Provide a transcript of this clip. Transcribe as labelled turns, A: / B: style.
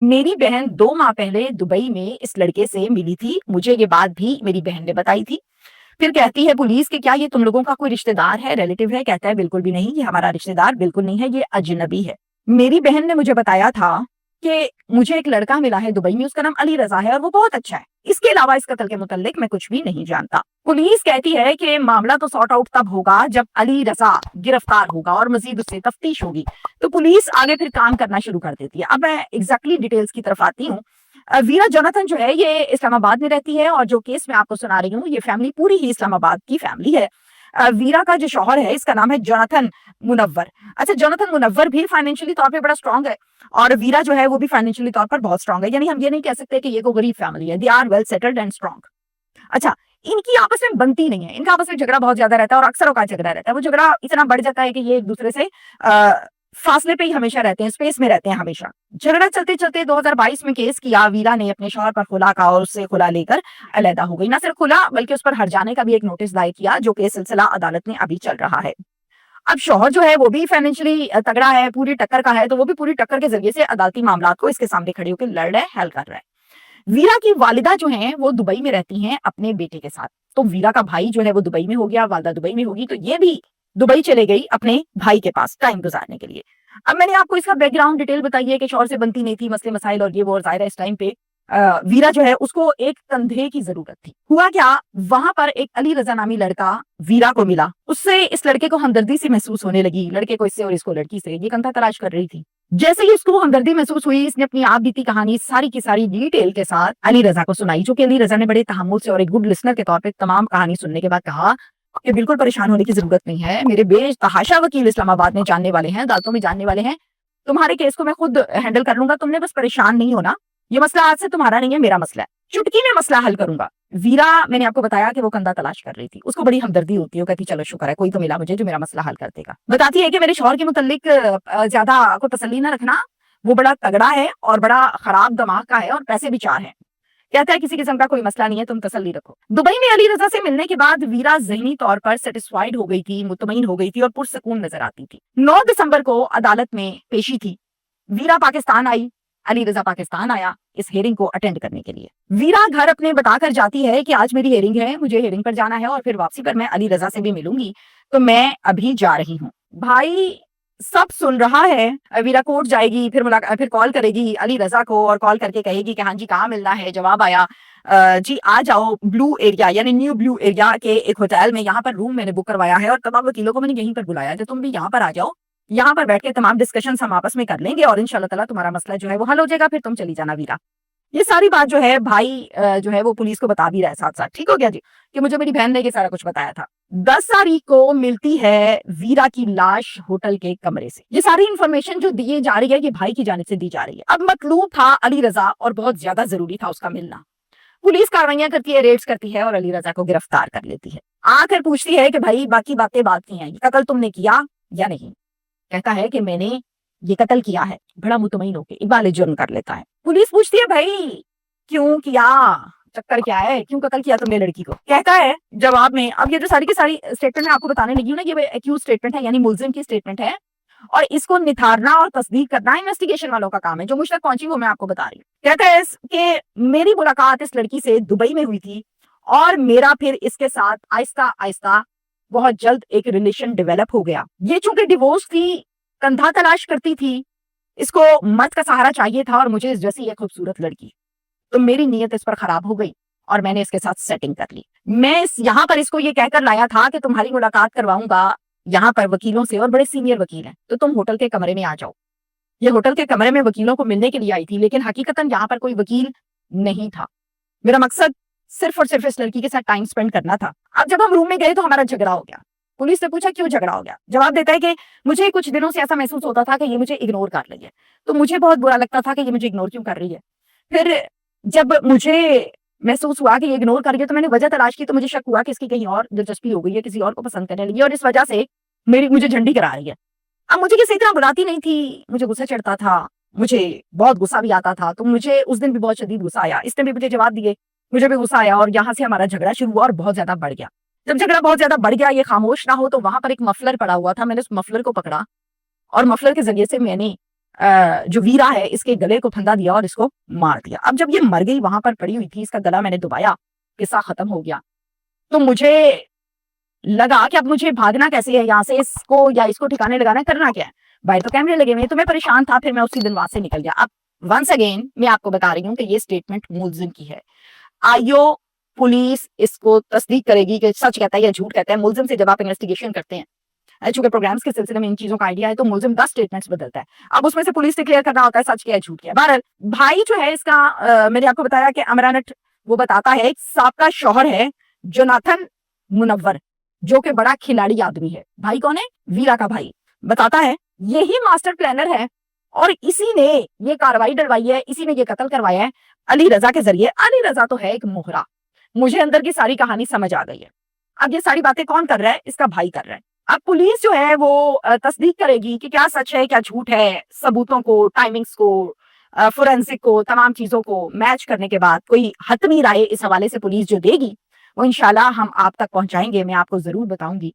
A: मेरी बहन 2 माह पहले दुबई में इस लड़के से मिली थी। मुझे ये बात भी मेरी बहन ने बताई थी। फिर कहती है पुलिस कि क्या ये तुम लोगों का कोई रिश्तेदार है, रिलेटिव है? कहता है बिल्कुल भी नहीं, ये हमारा रिश्तेदार बिल्कुल नहीं है, ये अजनबी है। मेरी बहन ने मुझे बताया था कि मुझे एक लड़का मिला है दुबई में, उसका नाम अली रज़ा है और वो बहुत अच्छा है। इसके अलावा इस कत्ल के मुतल्लिक मैं कुछ भी नहीं जानता। पुलिस कहती है कि मामला तो सॉर्ट आउट तब होगा जब अली रज़ा गिरफ्तार होगा और मज़ीद उससे तफ्तीश होगी। तो पुलिस आगे फिर काम करना शुरू कर देती है। अब मैं एग्ज़ैक्टली डिटेल्स की तरफ आती हूँ। वीरा जोनाथन जो है ये इस्लामाबाद में रहती है और जो केस मैं आपको सुना रही हूँ ये फैमिली पूरी ही इस्लामाबाद की फैमिली है। वीरा का जो शौहर है इसका नाम है जोनाथन मुनव्वर। अच्छा, जोनाथन मुनव्वर भी फाइनेंशियली तौर पे बड़ा स्ट्रांग है और वीरा जो है वो भी फाइनेंशियली तौर पर बहुत स्ट्रांग है। यानी हम ये नहीं कह सकते कि ये कोई गरीब फैमिली है। They are well settled and strong. अच्छा, इनकी आपस में बनती नहीं है, इनका आपस में झगड़ा बहुत ज़्यादा रहता है और अक्सर औकात झगड़ा रहता है। वो झगड़ा इतना बढ़ जाता है कि ये एक-दूसरे से फासले पे ही हमेशा रहते हैं, स्पेस में रहते हैं हमेशा। झगड़ा चलते-चलते 2022 में केस किया वीरा ने अपने शौहर पर खुला का और उससे खुला लेकर अलहदा हो गई। ना सिर्फ खुला बल्कि उस पर हर्जाने का भी एक नोटिस दायर किया, जो कि सिलसिला अदालत में अभी चल रहा है। अब शौहर जो है वो भी फाइनेंशियली तगड़ा है, पूरी टक्कर का है, तो वो भी पूरी टक्कर के ज़रिए से अदालती मामलात को इसके सामने खड़े होके लड़ रहा है, हल कर रहा है। वीरा की वालिदा जो हैं वो दुबई में रहती हैं अपने बेटे के साथ। तो वीरा का भाई जो है वो दुबई में हो गया, वालिदा दुबई में होगी, तो ये भी दुबई चले गई अपने भाई के पास टाइम गुज़ारने के लिए। अब मैंने आपको इसका बैकग्राउंड डिटेल बताई है कि शौहर से बनती नहीं थी, मसले-मसाइल और ये वो, और ज़ाहिर है इस टाइम पे वीरा जो है उसको एक कंधे की ज़रूरत थी। हुआ क्या, वहाँ पर एक अली रज़ा नामी लड़का वीरा को मिला। उससे इस लड़के को हमदर्दी सी महसूस होने लगी, लड़के को इससे और इसको लड़की से। ये कंधा तलाश कर रही थी। जैसे ही उसको हमदर्दी महसूस हुई, इसने अपनी आप बीती कहानी सारी की सारी डिटेल के साथ अली रज़ा को सुनाई, जो कि अली रज़ा ने बड़े तहम्मुल से और एक गुड लिसनर के तौर पे तमाम कहानी सुनने के बाद कहा कि बिल्कुल परेशान होने की ज़रूरत नहीं है। मेरे बेतहाशा वकील इस्लामाबाद में जानने वाले हैं, अदालतों में जानने वाले हैं। तुम्हारे केस को मैं खुद हैंडल कर लूँगा, तुमने बस परेशान नहीं होना। ये मसला आज से तुम्हारा नहीं है, मेरा मसला है। चुटकी में मसला हल करूँगा। वीरा, मैंने आपको बताया कि वो कंधा तलाश कर रही थी। उसको बड़ी हमदर्दी होती है, वो कहती चलो शुक्र है कोई तो मिला मुझे जो मेरा मसला हल कर देगा। बताती है कि मेरे शौहर के मुतल्लिक ज़्यादा आपको तसल्ली ना रखना, वो बड़ा तगड़ा है और बड़ा खराब दिमाग का है और पैसे भी चार हैं। कहता है किसी किस्म का कोई मसला नहीं है, तुम तसल्ली रखो। दुबई में अली रज़ा से मिलने के बाद वीरा ज़हनी तौर पर सैटिस्फाइड हो गई थी, मुतमईन हो गई थी और पुरसकून नज़र आती थी। 9 दिसंबर को अदालत में पेशी थी। वीरा पाकिस्तान आई, अली रज़ा पाकिस्तान आया इस हियरिंग को अटेंड करने के लिए। वीरा घर अपने बताकर जाती है कि आज मेरी हियरिंग है, मुझे हियरिंग पर जाना है और फिर वापसी पर मैं अली रज़ा से भी मिलूंगी, तो मैं अभी जा रही हूँ। भाई सब सुन रहा है। वीरा कोर्ट जाएगी, फिर कॉल करेगी अली रज़ा को और कॉल करके कहेगी कि हाँ जी कहाँ मिलना है। जवाब आया जी आ जाओ ब्लू एरिया, यानी न्यू ब्लू एरिया के एक होटल में, यहाँ पर रूम मैंने बुक करवाया है और तमाम वकीलों को मैंने यहीं पर बुलाया है, तुम भी यहाँ पर आ जाओ। यहाँ पर बैठ के तमाम डिस्कशंस हम आपस में कर लेंगे और इंशाल्लाह ताला तुम्हारा मसला जो है वो हल हो जाएगा, फिर तुम चली जाना वीरा। ये सारी बात जो है भाई जो है वो पुलिस को बता भी रहा है साथ-साथ। ठीक हो गया जी? कि मुझे मेरी बहन ने ये सारा कुछ बताया था। 10 तारीख को मिलती है वीरा की लाश होटल के कमरे से। ये सारी इन्फॉर्मेशन जो दी जा रही है ये भाई की जानिब से दी जा रही है। अब मतलूब था अली रज़ा और बहुत ज़्यादा ज़रूरी था उसका मिलना। पुलिस कार्रवाइयाँ करती है, रेड्स करती है और अली रज़ा को गिरफ्तार कर लेती है। आकर पूछती है कि भाई बाकी बातें बात की हैं, कत्ल तुमने किया या नहीं? कहता है कि मैंने ये कत्ल किया है। बड़ा मुतमईन होके इक़बाल जुर्म कर लेता है। पुलिस पूछती है भाई क्यों किया? चक्कर क्या है? क्यों कत्ल किया तुमने लड़की को? कहता है जवाब में, अब ये जो सारी की सारी स्टेटमेंट मैं आपको बताने लगी हूँ ना, ये एक्यूज़ स्टेटमेंट है, यानी मुल्ज़िम की स्टेटमेंट है और इसको निथारना और तस्दीक करना इन्वेस्टिगेशन वालों का काम है। जो मुझ तक पहुंची वो मैं आपको बता रही हूँ। कहता है कि मेरी मुलाकात इस लड़की से दुबई में हुई थी और मेरा फिर इसके साथ आहिस्ता-आहिस्ता बहुत जल्द एक रिलेशन डेवलप हो गया। ये चूंकि डिवोर्स थी, कंधा तलाश करती थी, इसको मर्द का सहारा चाहिए था और मुझे इस जैसी एक खूबसूरत लड़की, तो मेरी नीयत इस पर खराब हो गई और मैंने इसके साथ सेटिंग कर ली। मैं यहाँ पर इसको ये कहकर लाया था कि तुम्हारी मुलाकात करवाऊंगा यहाँ पर वकीलों से और बड़े सीनियर वकील हैं, तो तुम होटल के कमरे में आ जाओ। ये होटल के कमरे में वकीलों को मिलने के लिए आई थी, लेकिन हकीकतन यहाँ पर कोई वकील नहीं था। मेरा मकसद सिर्फ और सिर्फ इस लड़की के साथ टाइम स्पेंड करना था। अब जब हम रूम में गए तो हमारा झगड़ा हो गया। पुलिस ने पूछा क्यों झगड़ा हो गया? जवाब देता है कि मुझे कुछ दिनों से ऐसा महसूस होता था कि ये मुझे इग्नोर कर रही है, तो मुझे बहुत बुरा लगता था कि ये मुझे इग्नोर क्यों कर रही है। फिर जब मुझे महसूस हुआ कि ये इग्नोर कर रही है तो मैंने वजह तलाश की, तो मुझे शक हुआ कि इसकी कहीं और दिलचस्पी हो गई है, किसी और को पसंद करने लगी है और इस वजह से मेरी मुझे झंडी करा रही है। अब मुझे किसी तरह बुलाती नहीं थी, मुझे गुस्सा चढ़ता था, मुझे बहुत गुस्सा भी आता था, तो मुझे उस दिन भी बहुत शदीद गुस्सा आया। इसने भी मुझे जवाब दिए, मुझे भी गुस्सा आया और यहाँ से हमारा झगड़ा शुरू हुआ और बहुत ज़्यादा बढ़ गया। जब झगड़ा बहुत ज़्यादा बढ़ गया, ये खामोश ना हो, तो वहाँ पर एक मफलर पड़ा हुआ था, मैंने उस मफलर को पकड़ा और मफलर के ज़रिए से मैंने जो वीरा है इसके गले को फंदा दिया और इसको मार दिया। अब जब ये मर गई वहां पर पड़ी हुई थी, इसका गला मैंने दबाया, किस्सा खत्म हो गया। तो मुझे लगा कि अब मुझे भागना कैसे है यहाँ से, इसको या इसको ठिकाने लगाना, करना क्या है। बाहर तो कैमरे लगे हुए हैं, तो मैं परेशान था। फिर मैं उसी दिन वहां से निकल गया। अब वंस अगेन मैं आपको बता रही हूँ कि ये स्टेटमेंट मुलजिम की है। आईओ पुलिस इसको तस्दीक करेगी कि सच कहता है या झूठ कहता है। मुलजिम से जब आप इन्वेस्टिगेशन करते हैं, चूंकि प्रोग्राम्स के सिलसिले में इन चीजों का आइडिया है, तो मुलजिम 10 स्टेटमेंट्स बदलता है। अब उसमें से पुलिस ने क्लियर करना होता है सच क्या है झूठ क्या है। बहरहाल भाई जो है इसका, मैंने आपको बताया कि अमरानट वो बताता है, एक साबका शौहर है जोनाथन मुनव्वर, जो कि बड़ा खिलाड़ी आदमी है। भाई कौन है? वीरा का भाई। बताता है यही मास्टर प्लानर है और इसी ने ये कार्रवाई डलवाई है, इसी ने ये कत्ल करवाया है अली रजा के जरिए। अली रजा तो है एक मोहरा। मुझे अंदर की सारी कहानी समझ आ गई है। अब ये सारी बातें कौन कर रहा है? इसका भाई कर रहा है। अब पुलिस जो है वो तस्दीक करेगी कि क्या सच है क्या झूठ है। सबूतों को, टाइमिंग्स को, फोरेंसिक को, तमाम चीजों को मैच करने के बाद कोई हतमी राय इस हवाले से पुलिस जो देगी, वो इंशाल्लाह हम आप तक पहुंचाएंगे। मैं आपको जरूर बताऊंगी।